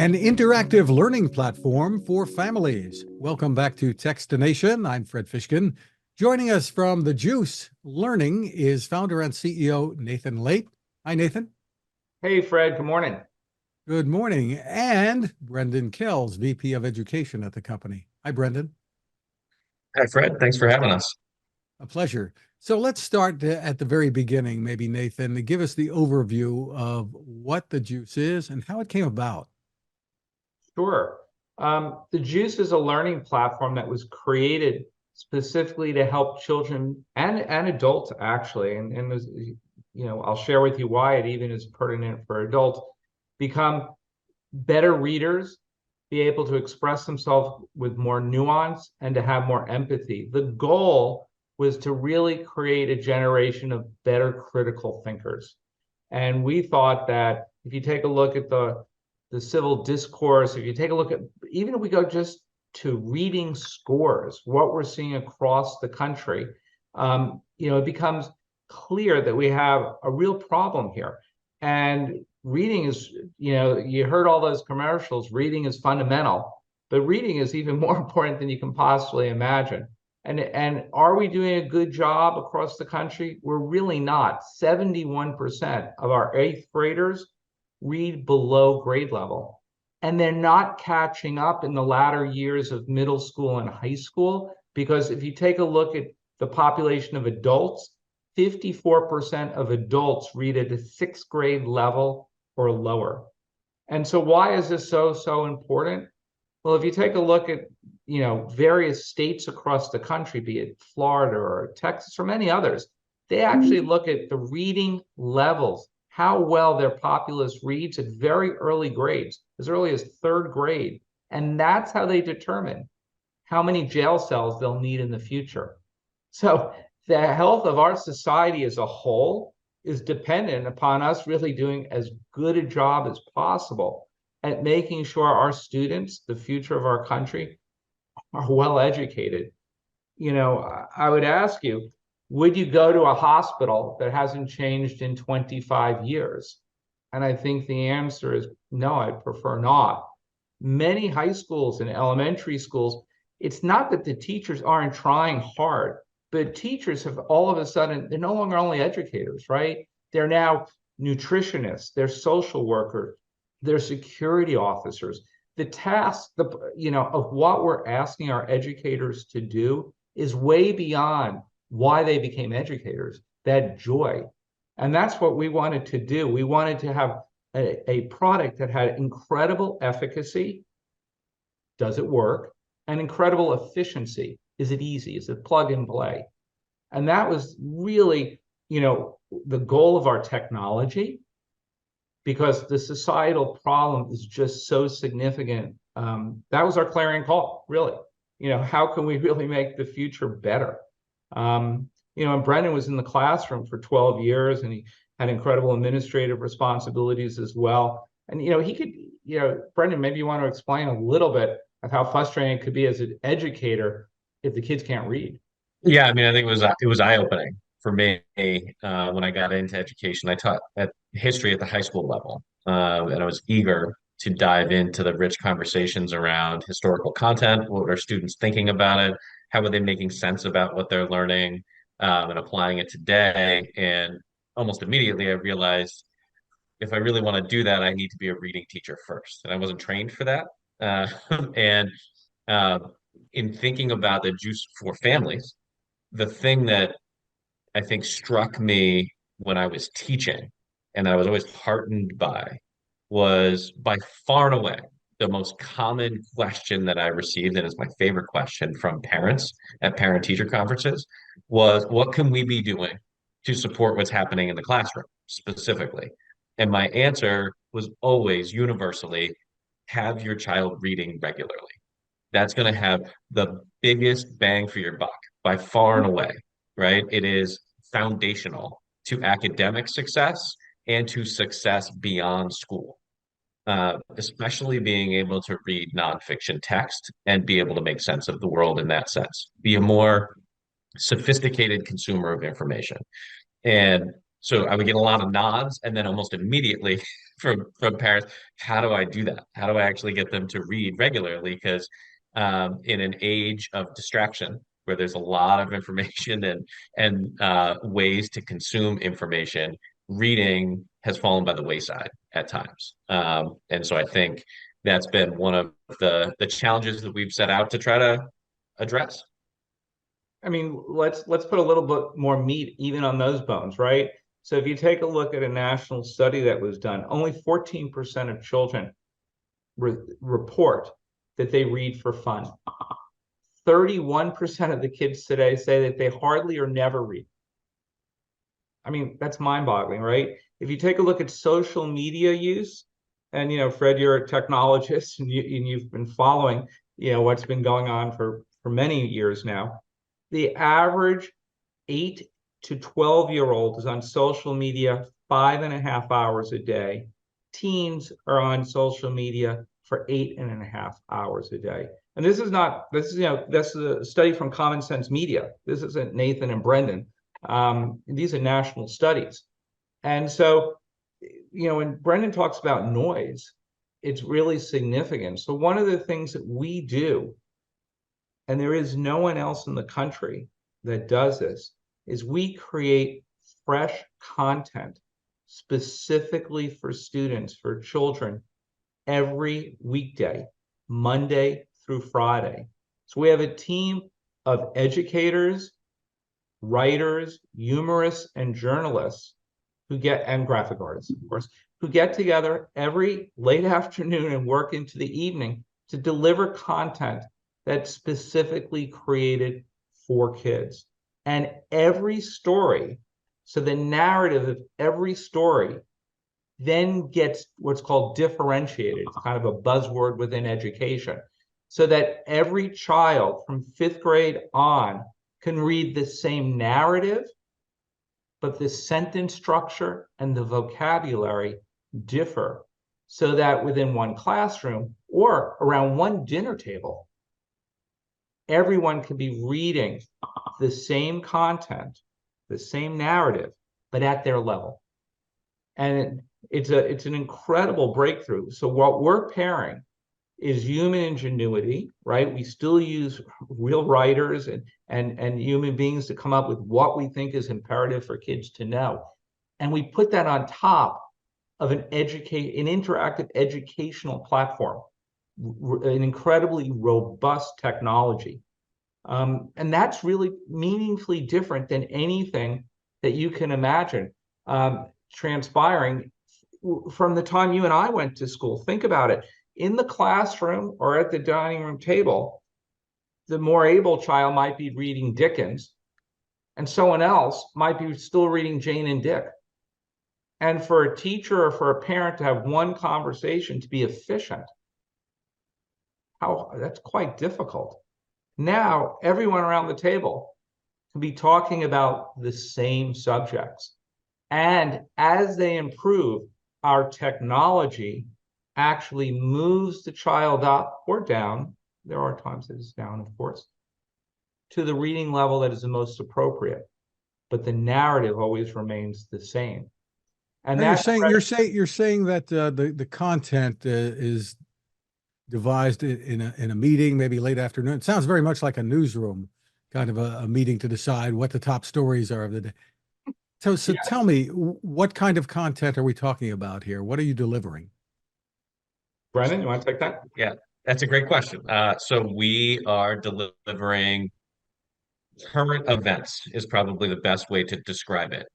an interactive learning platform for families. Welcome back to Techstination. I'm Fred Fishkin. Joining us from The Juice Learning is founder and CEO Nathan Leight. Hi, Nathan. Hey, Fred. Good morning. Good morning. And Brendan Kells, VP of Education at the company. Hi, Brendan. Hi, Fred. Thanks for having us. A pleasure. So let's start at the very beginning, maybe, Nathan, to give us the overview of what The Juice is and how it came about. Sure. The Juice is a learning platform that was created specifically to help children and adults, actually. And there's, I'll share with you why it even is pertinent for adults, become better readers, be able to express themselves with more nuance, and to have more empathy. The goal was to really create a generation of better critical thinkers. And we thought that if you take a look at the civil discourse, if you take a look at, even if we go just to reading scores, what we're seeing across the country, it becomes clear that we have a real problem here. And reading is, you heard all those commercials, reading is fundamental, but reading is even more important than you can possibly imagine. And are we doing a good job across the country? We're really not. 71% of our eighth graders read below grade level, and they're not catching up in the latter years of middle school and high school, because if you take a look at the population of adults, 54% of adults read at a sixth grade level or lower. And so why is this so important? Well, if you take a look at various states across the country, be it Florida or Texas or many others, they actually look at the reading levels, how well their populace reads at very early grades, as early as third grade. And that's how they determine how many jail cells they'll need in the future. So the health of our society as a whole is dependent upon us really doing as good a job as possible at making sure our students, the future of our country, are well educated. I would ask you, would you go to a hospital that hasn't changed in 25 years? And I think the answer is no, I'd prefer not. Many high schools and elementary schools, it's not that the teachers aren't trying hard, but teachers have all of a sudden, they're no longer only educators, right? They're now nutritionists, they're social workers, they're security officers. The task, of what we're asking our educators to do is way beyond why they became educators, that joy. And that's what we wanted to do. We wanted to have a product that had incredible efficacy. Does it work? And incredible efficiency. Is it easy? Is it plug and play? And that was really, the goal of our technology, because the societal problem is just so significant. That was our clarion call, really. How can we really make the future better? And Brendan was in the classroom for 12 years, and he had incredible administrative responsibilities as well. And, he could, Brendan, maybe you want to explain a little bit of how frustrating it could be as an educator if the kids can't read. Yeah, I mean, I think it was eye-opening for me when I got into education. I taught history at the high school level, and I was eager to dive into the rich conversations around historical content. What are students thinking about it? How are they making sense about what they're learning and applying it today? And almost immediately, I realized if I really want to do that, I need to be a reading teacher first, and I wasn't trained for that. Uh, and uh, in thinking about the juice for families, the thing that I think struck me when I was teaching and that I was always heartened by was by far and away the most common question that I received, and it's my favorite question from parents at parent-teacher conferences, was what can we be doing to support what's happening in the classroom specifically? And my answer was always universally, have your child reading regularly. That's going to have the biggest bang for your buck by far and away, right? It is foundational to academic success and to success beyond school, especially being able to read nonfiction text and be able to make sense of the world in that sense, be a more sophisticated consumer of information. And So I would get a lot of nods, and then almost immediately from parents, how do I do that? How do I actually get them to read regularly? Because in an age of distraction, where there's a lot of information and ways to consume information, reading has fallen by the wayside at times. And so I think that's been one of the challenges that we've set out to try to address. I mean, let's put a little bit more meat even on those bones, right? So if you take a look at a national study that was done, only 14% of children report that they read for fun. 31% of the kids today say that they hardly or never read. I mean, that's mind-boggling, right? If you take a look at social media use, and Fred, you're a technologist, and you've been following, what's been going on for many years now. The average 8 to 12-year-old is on social media 5.5 hours a day. Teens are on social media for 8.5 hours a day. And this is a study from Common Sense Media. This isn't Nathan and Brendan. These are national studies. And so, when Brendan talks about noise, it's really significant. So one of the things that we do, and there is no one else in the country that does this, is we create fresh content specifically for students, for children, every weekday, Monday through Friday. So we have a team of educators, writers, humorists, and journalists and graphic artists, of course, who get together every late afternoon and work into the evening to deliver content that's specifically created for kids. And every story, so the narrative of every story then gets what's called differentiated. It's kind of a buzzword within education, so that every child from 5th grade on can read the same narrative, but the sentence structure and the vocabulary differ, so that within one classroom or around one dinner table, everyone can be reading the same content, the same narrative, but at their level. And it's an incredible breakthrough. So what we're pairing is human ingenuity, right? We still use real writers and human beings to come up with what we think is imperative for kids to know. And we put that on top of an interactive educational platform, an incredibly robust technology. And that's really meaningfully different than anything that you can imagine transpiring from the time you and I went to school. Think about it. In the classroom or at the dining room table, the more able child might be reading Dickens, and someone else might be still reading Jane and Dick. And for a teacher or for a parent to have one conversation to be efficient, that's quite difficult. Now, everyone around the table can be talking about the same subjects. And as they improve, our technology actually moves the child up or down. There are times that it's down, of course, to the reading level that is the most appropriate. But the narrative always remains the same. And you're saying that the content is devised in a meeting, maybe late afternoon. It sounds very much like a newsroom, kind of a meeting to decide what the top stories are of the day. So Tell me, what kind of content are we talking about here? What are you delivering? Brendan, you want to take that? Yeah, that's a great question. So we are delivering current events is probably the best way to describe it.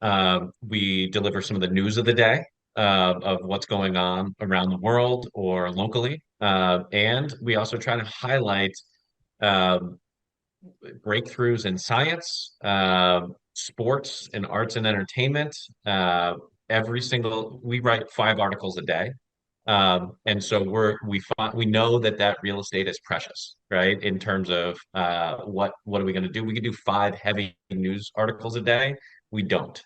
We deliver some of the news of the day, of what's going on around the world or locally. And we also try to highlight um, breakthroughs in science, sports and arts and entertainment. We write 5 articles a day. And so we know that real estate is precious, right? In terms of what are we going to do? We could do 5 heavy news articles a day. We don't.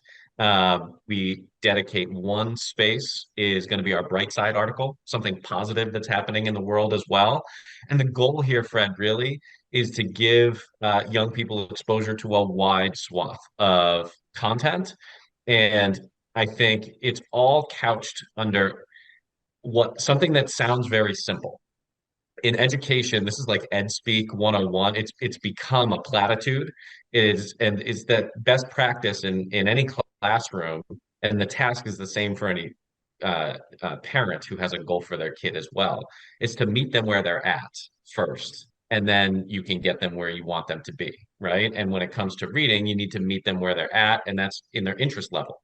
We dedicate one space is going to be our bright side article, something positive that's happening in the world as well. And the goal here, Fred, really is to give young people exposure to a wide swath of content. And I think it's all couched under something that sounds very simple. In education, this is like ed speak 101. It's become a platitude, is that best practice in any classroom, and the task is the same for any parent who has a goal for their kid as well, is to meet them where they're at first, and then you can get them where you want them to be, right? And when it comes to reading, you need to meet them where they're at, and that's in their interest level.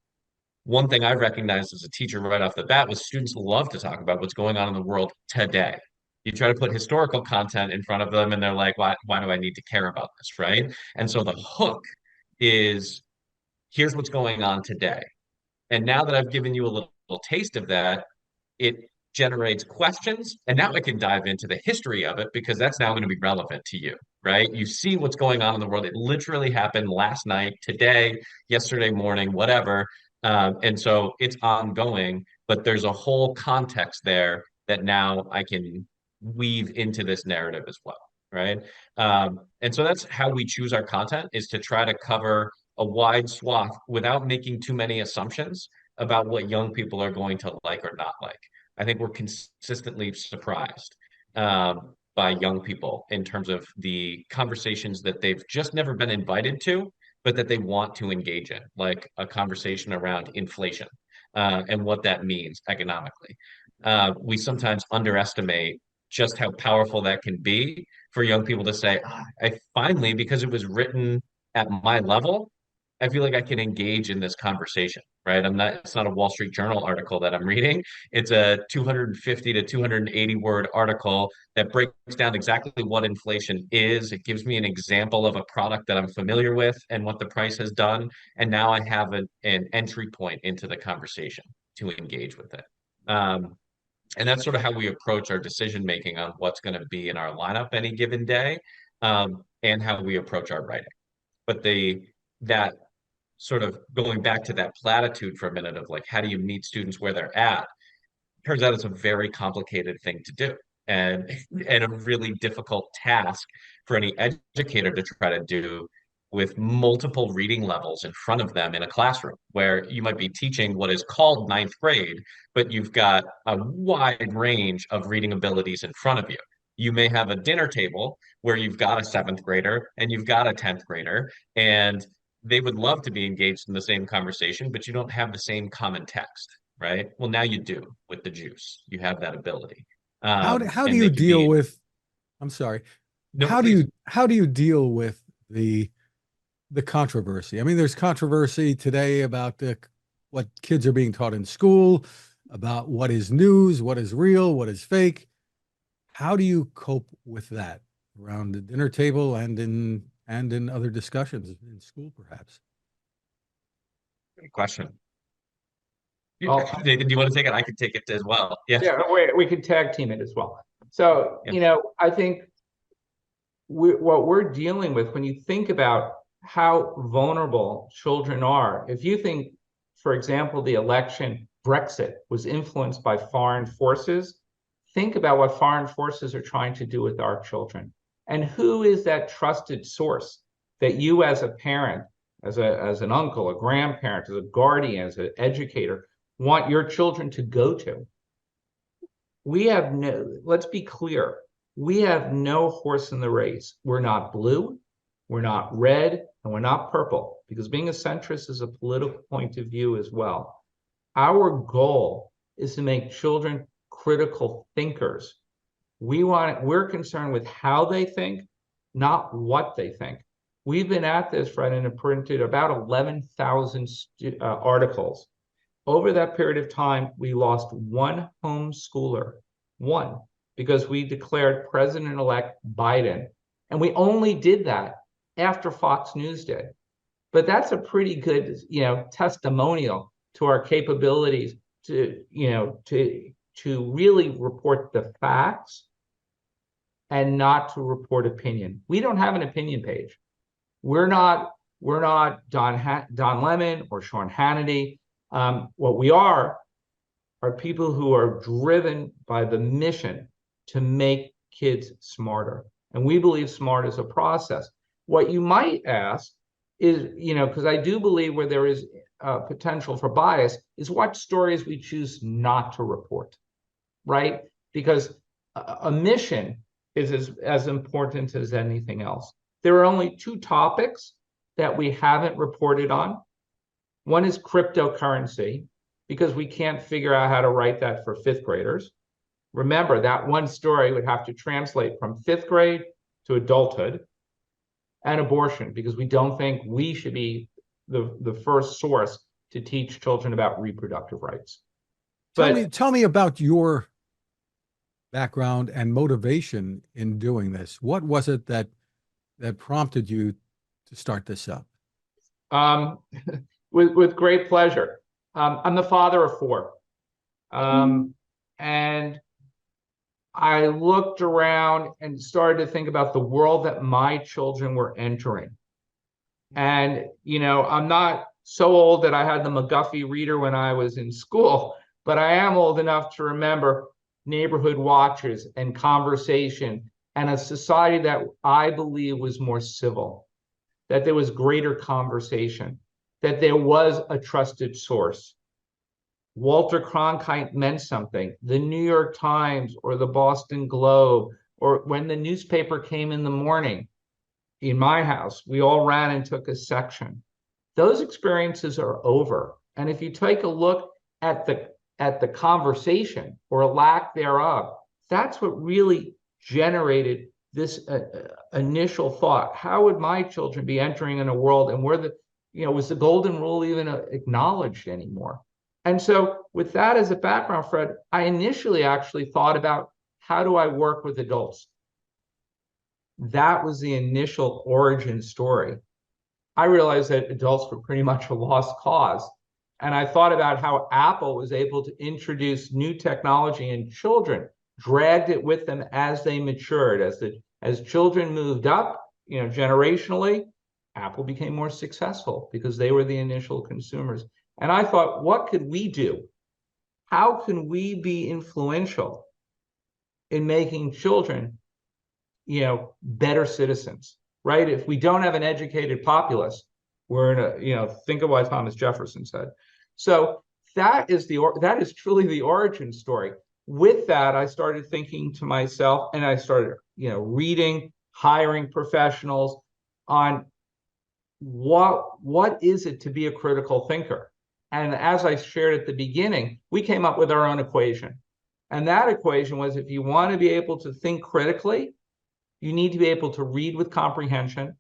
One thing I recognized as a teacher right off the bat was students love to talk about what's going on in the world today. You try to put historical content in front of them, and they're like, why do I need to care about this, right? And so the hook is, here's what's going on today. And now that I've given you a little taste of that, it generates questions. And now I can dive into the history of it because that's now going to be relevant to you, right? You see what's going on in the world. It literally happened last night, today, yesterday morning, whatever. And so it's ongoing, but there's a whole context there that now I can weave into this narrative as well, right? And so that's how we choose our content, is to try to cover a wide swath without making too many assumptions about what young people are going to like or not like. I think we're consistently surprised by young people in terms of the conversations that they've just never been invited to, but that they want to engage in, like a conversation around inflation and what that means economically. We sometimes underestimate just how powerful that can be for young people to say, I finally, because it was written at my level, I feel like I can engage in this conversation, right? It's not a Wall Street Journal article that I'm reading. It's a 250 to 280 word article that breaks down exactly what inflation is. It gives me an example of a product that I'm familiar with and what the price has done. And now I have an entry point into the conversation to engage with it. And that's sort of how we approach our decision making on what's going to be in our lineup any given day, and how we approach our writing. But that sort of going back to that platitude for a minute of like, how do you meet students where they're at? Turns out it's a very complicated thing to do, and a really difficult task for any educator to try to do, with multiple reading levels in front of them in a classroom where you might be teaching what is called ninth grade, but you've got a wide range of reading abilities in front of you. You may have a dinner table where you've got a seventh grader and you've got a 10th grader, and they would love to be engaged in the same conversation, but you don't have the same common text, right? Well, now you do with the juice. You have that ability. How do And you they can deal be, with, I'm sorry, no, please. how do you deal with the controversy? I mean, there's controversy today about what kids are being taught in school, about what is news, what is real, what is fake. How do you cope with that around the dinner table and in other discussions in school, perhaps? Good question. Well, Nathan, do you want to take it? I can take it as well. Yeah. yeah, we could tag team it as well. So, Yeah. I think what we're dealing with, when you think about how vulnerable children are, if you think, for example, the election, Brexit, was influenced by foreign forces, think about what foreign forces are trying to do with our children. And who is that trusted source that you, as a parent, as an uncle, a grandparent, as a guardian, as an educator, want your children to go to? Let's be clear, we have no horse in the race. We're not blue, we're not red, and we're not purple, because being a centrist is a political point of view as well. Our goal is to make children critical thinkers. We're concerned with how they think, not what they think. We've been at this, right, and have printed about 11,000 articles. Over that period of time, we lost one homeschooler, one, because we declared President-elect Biden. And we only did that after Fox News did. But that's a pretty good, testimonial to our capabilities to really report the facts and not to report opinion. We don't have an opinion page. We're not Don Lemon or Sean Hannity. What we are people who are driven by the mission to make kids smarter. And we believe smart is a process. What you might ask is, because I do believe where there is potential for bias is what stories we choose not to report, right? Because a mission is as important as anything else. There are only two topics that we haven't reported on. One is cryptocurrency, because we can't figure out how to write that for fifth graders. Remember, that one story would have to translate from fifth grade to adulthood. And abortion, because we don't think we should be the first source to teach children about reproductive rights. Tell me about your background and motivation in doing this. What was it that prompted you to start this up? With great pleasure. I'm the father of four. And I looked around and started to think about the world that my children were entering. And, I'm not so old that I had the McGuffey reader when I was in school, but I am old enough to remember neighborhood watches and conversation and a society that I believe was more civil, that there was greater conversation, that there was a trusted source. Walter Cronkite meant something. The New York Times or the Boston Globe, or when the newspaper came in the morning, in my house, we all ran and took a section. Those experiences are over. And if you take a look at the conversation or lack thereof, that's what really generated this initial thought. How would my children be entering in a world, and where was the golden rule even acknowledged anymore? And so with that as a background, Fred, I initially actually thought about, how do I work with adults? That was the initial origin story. I realized that adults were pretty much a lost cause. And I thought about how Apple was able to introduce new technology, and children dragged it with them as they matured. As children moved up, generationally, Apple became more successful because they were the initial consumers. And I thought, what could we do? How can we be influential in making children, better citizens, right? If we don't have an educated populace, we're in a, think of what Thomas Jefferson said. So that is truly the origin story. With that, I started thinking to myself, and I started, reading, hiring professionals on what is it to be a critical thinker. And as I shared at the beginning, we came up with our own equation. And that equation was, if you want to be able to think critically, you need to be able to read with comprehension.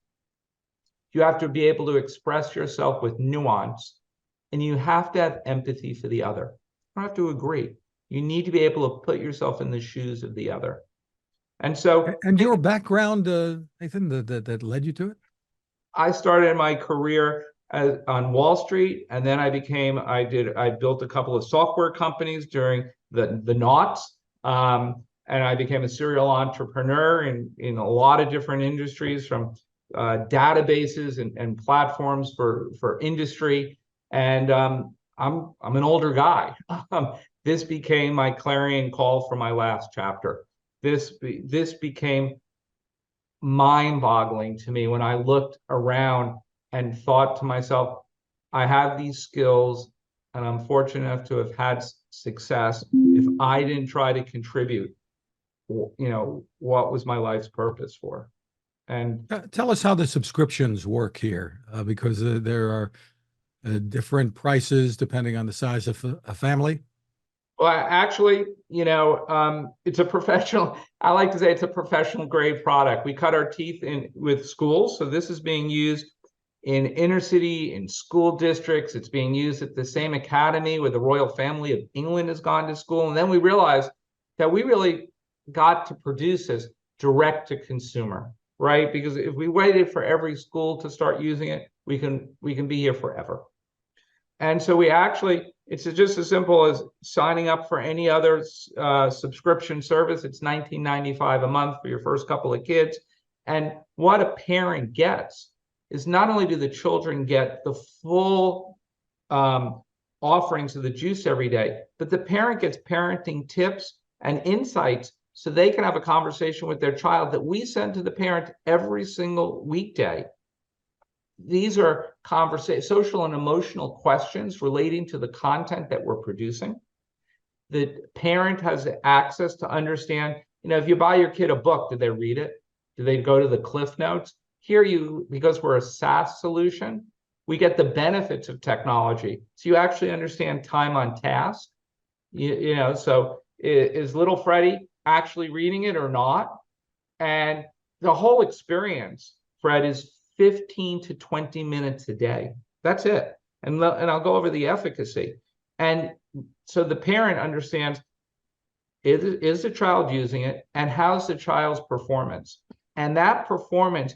You have to be able to express yourself with nuance. And you have to have empathy for the other. You don't have to agree. You need to be able to put yourself in the shoes of the other. And so... And your background, Nathan, that led you to it? I started my career on Wall Street, and then I built a couple of software companies during the noughts, and I became a serial entrepreneur in a lot of different industries, from databases and platforms for industry. And I'm an older guy. This became my clarion call for my last chapter. This became mind-boggling to me when I looked around and thought to myself, I have these skills and I'm fortunate enough to have had success. If I didn't try to contribute, what was my life's purpose for? And tell us how the subscriptions work here, because there are different prices depending on the size of a family. Well, actually, it's a professional, I like to say it's a professional grade product. We cut our teeth with schools. So this is being used in inner city, in school districts. It's being used at the same academy where the royal family of England has gone to school. And then we realized that we really got to produce this direct to consumer, right? Because if we waited for every school to start using it, we can be here forever. And so it's just as simple as signing up for any other subscription service. It's $19.95 a month for your first couple of kids. And what a parent gets is, not only do the children get the full offerings of the juice every day, but the parent gets parenting tips and insights so they can have a conversation with their child that we send to the parent every single weekday. these are social and emotional questions relating to the content that we're producing. The parent has access to understand, if you buy your kid a book, did they read it? Do they go to the Cliff Notes? Here because we're a SaaS solution, we get the benefits of technology. So you actually understand time on task. So is little Freddie actually reading it or not? And the whole experience, Fred, is 15 to 20 minutes a day. That's it. And I'll go over the efficacy. And so the parent understands, is the child using it, and how's the child's performance? And that performance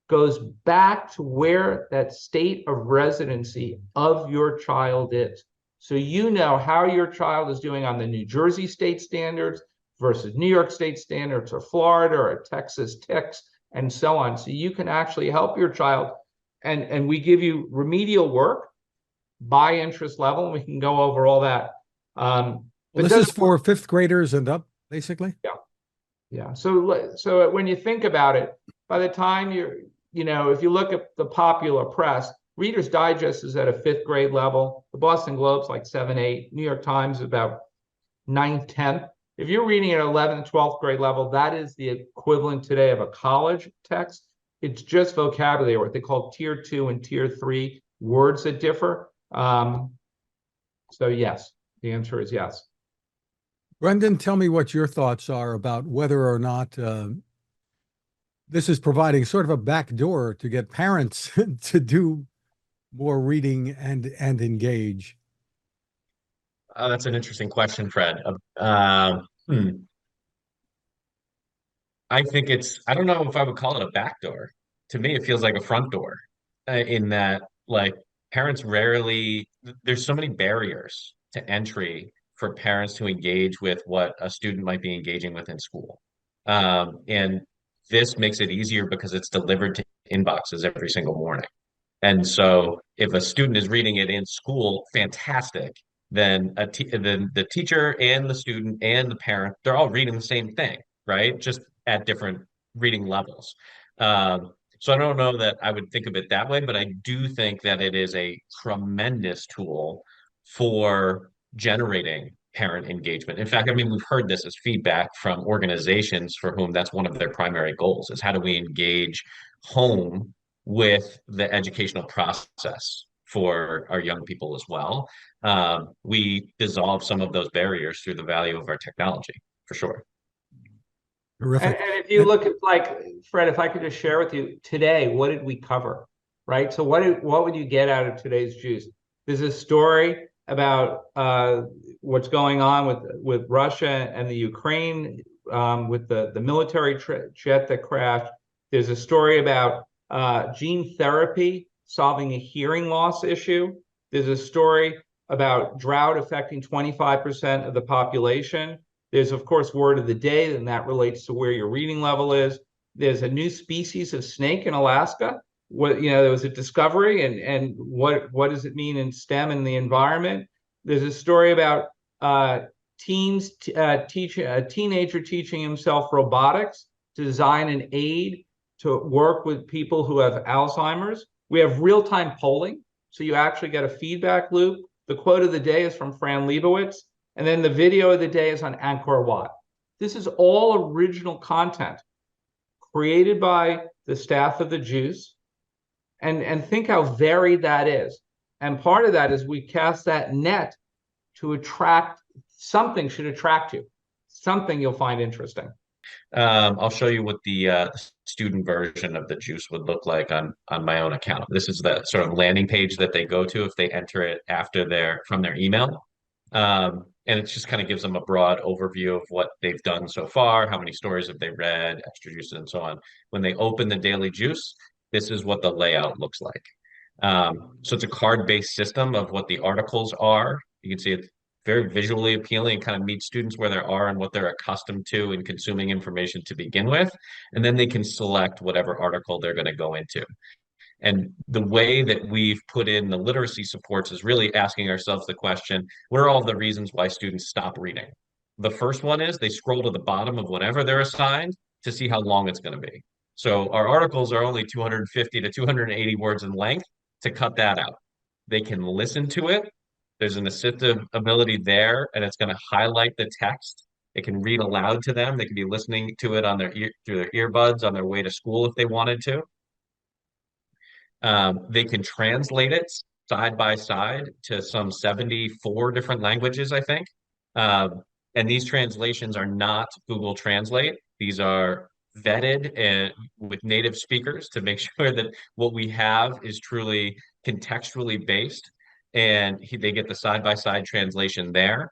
goes back to where that state of residency of your child is. So you know how your child is doing on the New Jersey state standards versus New York state standards, or Florida, or Texas TICS, and so on. So you can actually help your child, and we give you remedial work by interest level, and we can go over all that. Well, this is for fifth graders and up, basically. Yeah. So when you think about it, by the time if you look at the popular press, Reader's Digest is at a fifth grade level. The Boston Globe's like 7, 8. New York Times about 9, 10. If you're reading at 11th, 12th grade level, that is the equivalent today of a college text. It's just vocabulary, what they call tier 2 and tier 3 words that differ. So yes, the answer is yes. Brendan, tell me what your thoughts are about whether or not this is providing sort of a backdoor to get parents to do more reading and engage. That's an interesting question, Fred. I think I don't know if I would call it a backdoor. To me, it feels like a front door, in that, like, parents rarely, there's so many barriers to entry for parents to engage with what a student might be engaging with in school. And this makes it easier because it's delivered to inboxes every single morning. And so if a student is reading it in school, fantastic. Then then the teacher and the student and the parent, they're all reading the same thing, right? Just at different reading levels. So I don't know that I would think of it that way, but I do think that it is a tremendous tool for generating parent engagement. In fact, I mean, we've heard this as feedback from organizations for whom that's one of their primary goals, is how do we engage home with the educational process for our young people as well. We dissolve some of those barriers through the value of our technology, for sure. Terrific. And if you look at, like, Fred, if I could just share with you today, what did we cover, right? So what would you get out of today's juice? There's a story about what's going on with Russia and the Ukraine, with the military jet that crashed. There's a story about gene therapy solving a hearing loss issue. There's a story about drought affecting 25% of the population. There's, of course, word of the day, and that relates to where your reading level is. There's a new species of snake in Alaska. There was a discovery, and what does it mean in STEM and the environment? There's a story about a teenager teaching himself robotics to design an aid to work with people who have Alzheimer's. We have real-time polling, so you actually get a feedback loop. The quote of the day is from Fran Lebowitz, and then the video of the day is on Angkor Wat. This is all original content created by the staff of the Juice, and think how varied that is. And part of that is we cast that net to attract something. Should attract you, something you'll find interesting. I'll show you what the student version of the Juice would look like on my own account. This is the sort of landing page that they go to if they enter it from their email. And it just kind of gives them a broad overview of what they've done so far, how many stories have they read, extra juices, and so on. When they open the Daily Juice, this is what the layout looks like. So it's a card-based system of what the articles are. You can see it's very visually appealing and kind of meets students where they are and what they're accustomed to in consuming information to begin with. And then they can select whatever article they're going to go into. And the way that we've put in the literacy supports is really asking ourselves the question, what are all the reasons why students stop reading? The first one is they scroll to the bottom of whatever they're assigned to see how long it's going to be. So our articles are only 250 to 280 words in length to cut that out. They can listen to it. There's an assistive ability there, and it's going to highlight the text. It can read aloud to them. They can be listening to it on their ear through their earbuds on their way to school if they wanted to. They can translate it side by side to some 74 different languages, I think. And these translations are not Google Translate. These are vetted and with native speakers to make sure that what we have is truly contextually based. And they get the side by side translation there.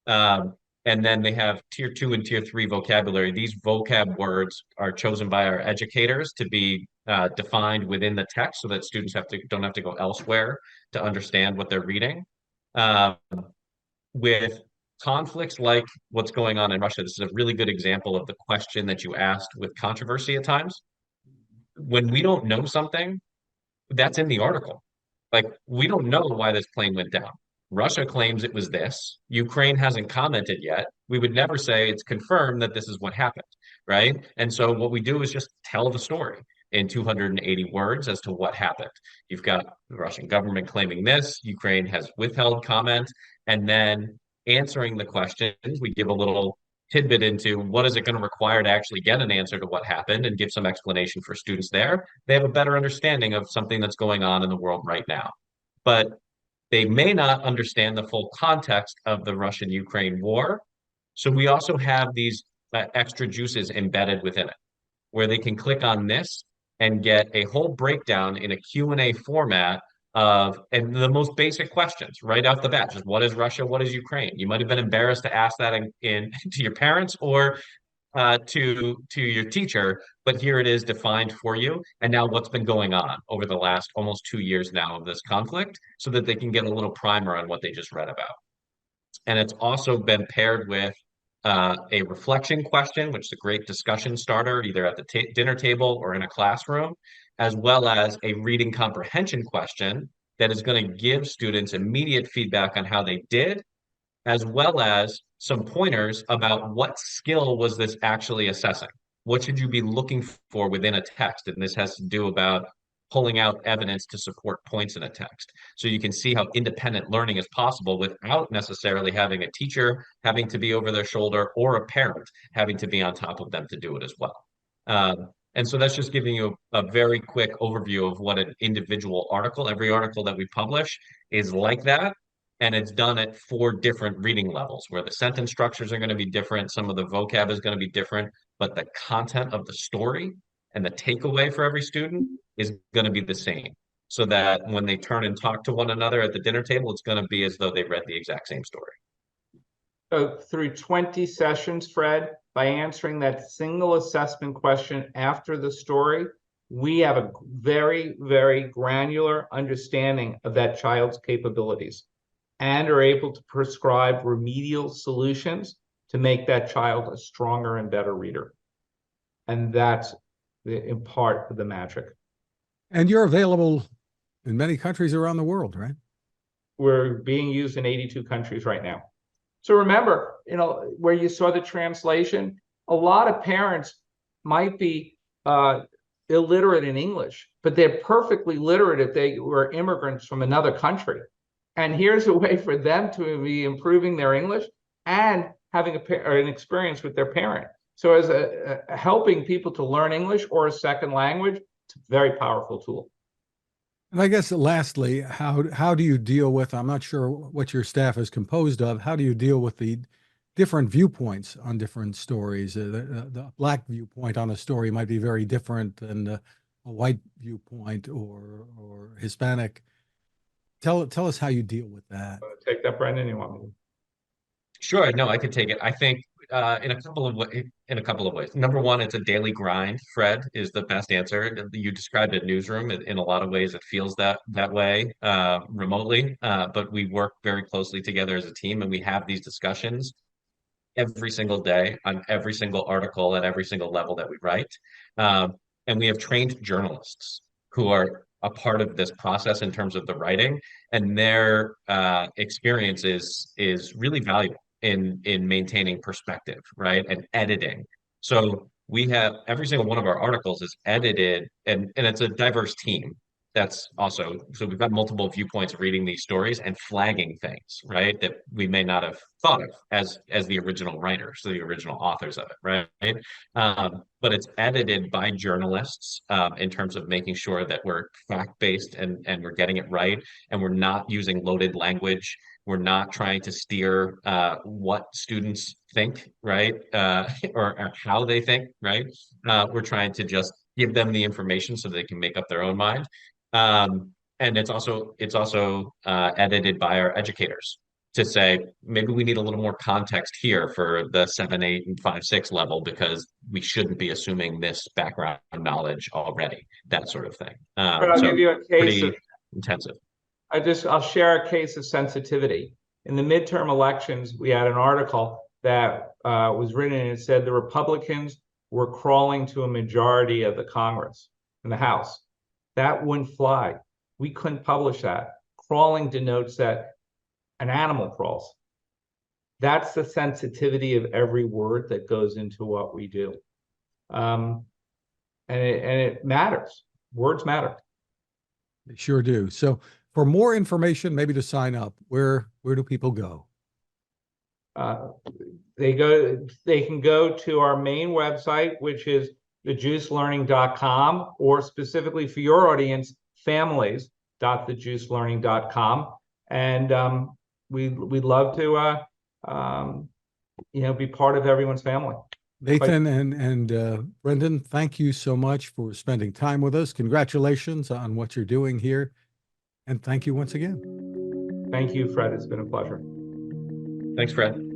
Um, and then they have tier two and tier three vocabulary. These vocab words are chosen by our educators to be defined within the text so that students don't have to go elsewhere to understand what they're reading. Um, with conflicts like what's going on in Russia, this is a really good example of the question that you asked with controversy at times. When we don't know something, that's in the article. Like, we don't know why this plane went down. Russia claims it was this. Ukraine hasn't commented yet. We would never say it's confirmed that this is what happened, right? And so what we do is just tell the story in 280 words as to what happened. You've got the Russian government claiming this, Ukraine has withheld comment, and then answering the questions, we give a little tidbit into what is it going to require to actually get an answer to what happened and give some explanation for students there. They have a better understanding of something that's going on in the world right now. But they may not understand the full context of the Russian-Ukraine war. So we also have these extra juices embedded within it, where they can click on this and get a whole breakdown in a Q&A format of and the most basic questions right off the bat. Just what is Russia? What is Ukraine? You might have been embarrassed to ask that in to your parents or to your teacher, but here it is defined for you. And now what's been going on over the last almost 2 years now of this conflict, so that they can get a little primer on what they just read about. And it's also been paired with a reflection question, which is a great discussion starter, either at the dinner table or in a classroom, as well as a reading comprehension question that is going to give students immediate feedback on how they did, as well as some pointers about what skill was this actually assessing. What should you be looking for within a text? And this has to do about pulling out evidence to support points in a text. So you can see how independent learning is possible without necessarily having a teacher having to be over their shoulder or a parent having to be on top of them to do it as well. And so that's just giving you a very quick overview of what an individual article, every article that we publish is like that. And it's done at 4 different reading levels where the sentence structures are going to be different. Some of the vocab is going to be different, but the content of the story and the takeaway for every student is going to be the same. So that when they turn and talk to one another at the dinner table, it's going to be as though they read the exact same story. So through 20 sessions, Fred, by answering that single assessment question after the story, we have a very, very granular understanding of that child's capabilities and are able to prescribe remedial solutions to make that child a stronger and better reader. And that's in part of the magic. And you're available in many countries around the world, right? We're being used in 82 countries right now. So remember, where you saw the translation, a lot of parents might be illiterate in English, but they're perfectly literate if they were immigrants from another country. And here's a way for them to be improving their English and having an experience with their parent. So as helping people to learn English or a second language, it's a very powerful tool. And I guess lastly, how do you deal with, I'm not sure what your staff is composed of, how do you deal with the different viewpoints on different stories? The Black viewpoint on a story might be very different than a white viewpoint or Hispanic. Tell us how you deal with that. Take that, Brendan. You want me to? Sure, no, I could take it. I think in a couple of ways. Number one, it's a daily grind. Fred is the best answer. You described a newsroom. In a lot of ways, it feels that way remotely, but we work very closely together as a team, and we have these discussions every single day on every single article at every single level that we write. And we have trained journalists who are a part of this process in terms of the writing, and their experience is really valuable in maintaining perspective, right? And editing. So we have every single one of our articles is edited, and it's a diverse team. That's also, so we've got multiple viewpoints of reading these stories and flagging things, right? That we may not have thought of as the original writers, so the original authors of it, right? But it's edited by journalists in terms of making sure that we're fact-based and we're getting it right, and we're not using loaded language. We're not trying to steer what students think, right? Or how they think, right? We're trying to just give them the information so they can make up their own mind. And it's also edited by our educators to say maybe we need a little more context here for the 7, 8, and 5, 6 level because we shouldn't be assuming this background knowledge already, that sort of thing. But I'll give So you a case of, pretty intensive. I'll share a case of sensitivity. In the midterm elections, we had an article that was written and it said the Republicans were crawling to a majority of the Congress in the House. That wouldn't fly. We couldn't publish that. Crawling denotes that an animal crawls. That's the sensitivity of every word that goes into what we do. And it matters. Words matter. They sure do. So for more information, maybe to sign up, where do people go? They can go to our main website, which is thejuicelearning.com, or specifically for your audience, families.thejuicelearning.com. And we'd love to be part of everyone's family. Nathan and Brendan, thank you so much for spending time with us. Congratulations on what you're doing here. And thank you once again. Thank you, Fred. It's been a pleasure. Thanks, Fred.